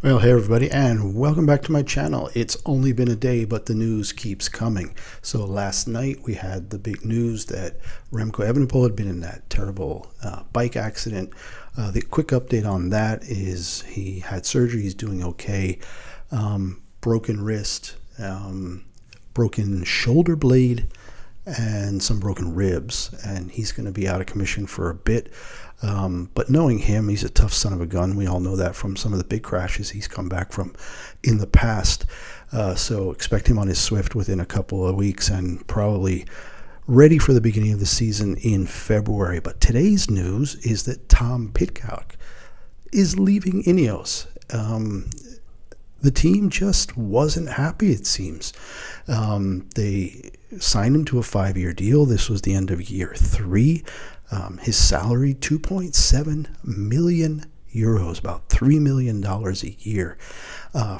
Well, hey everybody, and welcome back to my channel. It's only been a day, but the news keeps coming. So last night we had the big news that Remco Evenepoel had been in that terrible bike accident. The quick update on that is he had surgery, he's doing okay. Broken wrist, broken shoulder blade, and some broken ribs, and he's going to be out of commission for a bit. But knowing him, he's a tough son of a gun. We all know that from some of the big crashes he's come back from in the past. So expect him on his Swift within a couple of weeks and probably ready for the beginning of the season in February. But today's news is that Tom Pidcock is leaving INEOS. The team just wasn't happy, it seems. They signed him to a 5-year deal. This was the end of year 3. His salary, 2.7 million euros, about $3 million a year,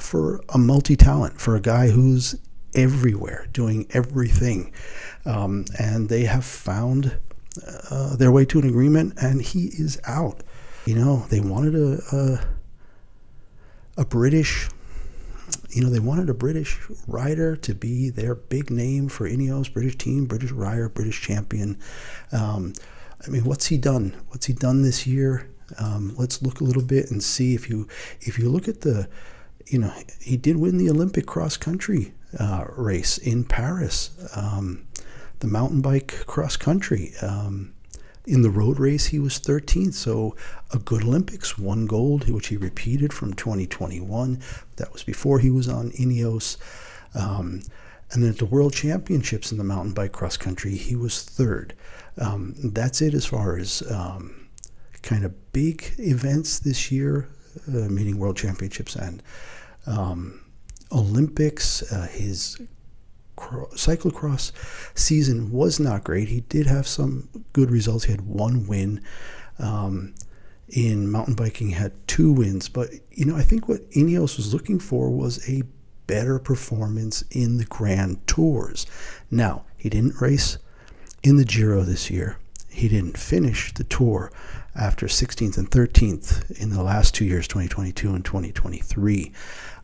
for a multi-talent, for a guy who's everywhere, doing everything. And they have found their way to an agreement, and he is out. You know, they wanted a British... they wanted a British rider to be their big name for INEOS, British team, British rider, British champion. What's he done? What's he done this year? Let's look a little bit and see. If you look at the, he did win the Olympic cross country race in Paris, the mountain bike cross country. In the road race, he was 13th, so a good Olympics, 1 gold, which he repeated from 2021. That was before he was on INEOS. And then at the World Championships in the mountain bike cross country, he was 3rd. That's it as far as kind of big events this year, meaning World Championships and Olympics. His cyclocross season was not great. He did have some good results. He had 1 win. In mountain biking, he had 2 wins. But, I think what INEOS was looking for was a better performance in the Grand Tours. Now, he didn't race in the Giro this year. He didn't finish the Tour after 16th and 13th in the last 2 years, 2022 and 2023.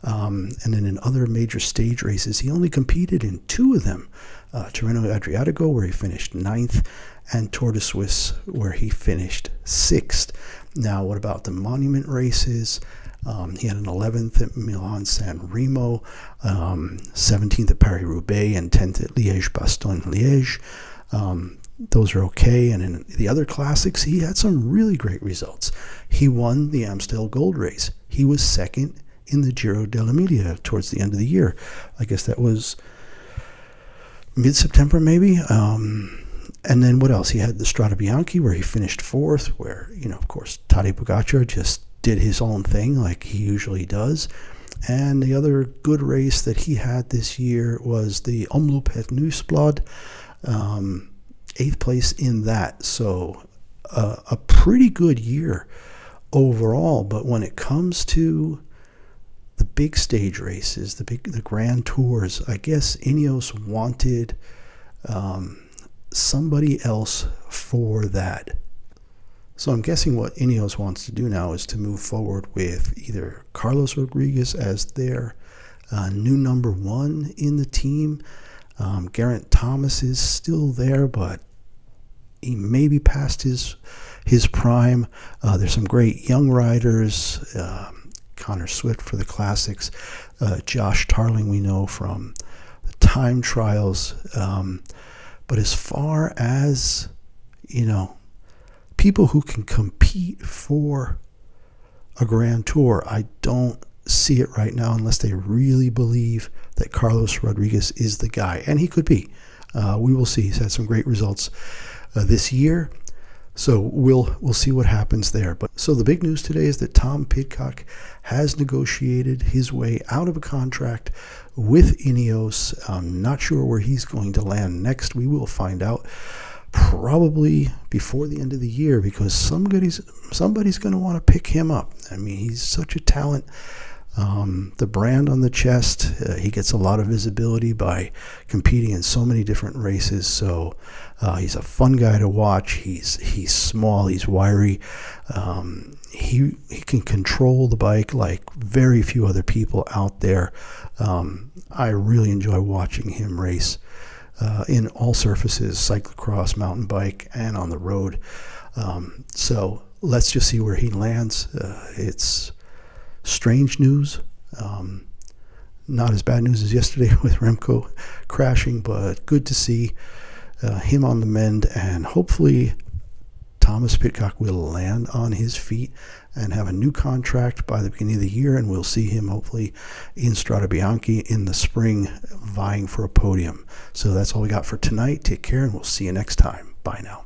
And then in other major stage races, he only competed in 2 of them. Tirreno-Adriatico, where he finished 9th, and Tour de Suisse, where he finished 6th. Now, what about the monument races? He had an 11th at Milan-San Remo, 17th at Paris-Roubaix, and 10th at Liège-Bastogne-Liège. Those are okay. And in the other classics, he had some really great results. He won the Amstel Gold Race. He was 2nd in the Giro dell'Emilia towards the end of the year. I guess that was mid-September maybe. And then what else? He had the Strade Bianche, where he finished 4th, where, of course, Tadej Pogacar just did his own thing like he usually does. And the other good race that he had this year was the Omloop het Nieuwsblad, 8th place in that. So a pretty good year overall. But when it comes to the big stage races, the Grand Tours, I guess INEOS wanted somebody else for that. So I'm guessing what INEOS wants to do now is to move forward with either Carlos Rodriguez as their new number 1 in the team. Geraint Thomas is still there, but he may be past his prime. There's some great young riders. Connor Swift for the classics. Josh Tarling we know from the time trials. But as far as, people who can compete for a Grand Tour, I don't see it right now unless they really believe that Carlos Rodriguez is the guy. And he could be. We will see. He's had some great results this year. So we'll see what happens there. But so the big news today is that Tom Pidcock has negotiated his way out of a contract with INEOS. I'm not sure where he's going to land next. We will find out probably before the end of the year, because somebody's going to want to pick him up. He's such a talent. The brand on the chest, he gets a lot of visibility by competing in so many different races. So he's a fun guy to watch. He's small, he's wiry. He can control the bike like very few other people out there. I really enjoy watching him race in all surfaces, cyclocross, mountain bike, and on the road. So let's just see where he lands. It's strange news. Not as bad news as yesterday with Remco crashing, but good to see him on the mend, and hopefully Thomas Pidcock will land on his feet and have a new contract by the beginning of the year, and we'll see him hopefully in Strade Bianche in the spring vying for a podium. So that's all we got for tonight. Take care, and we'll see you next time. Bye now.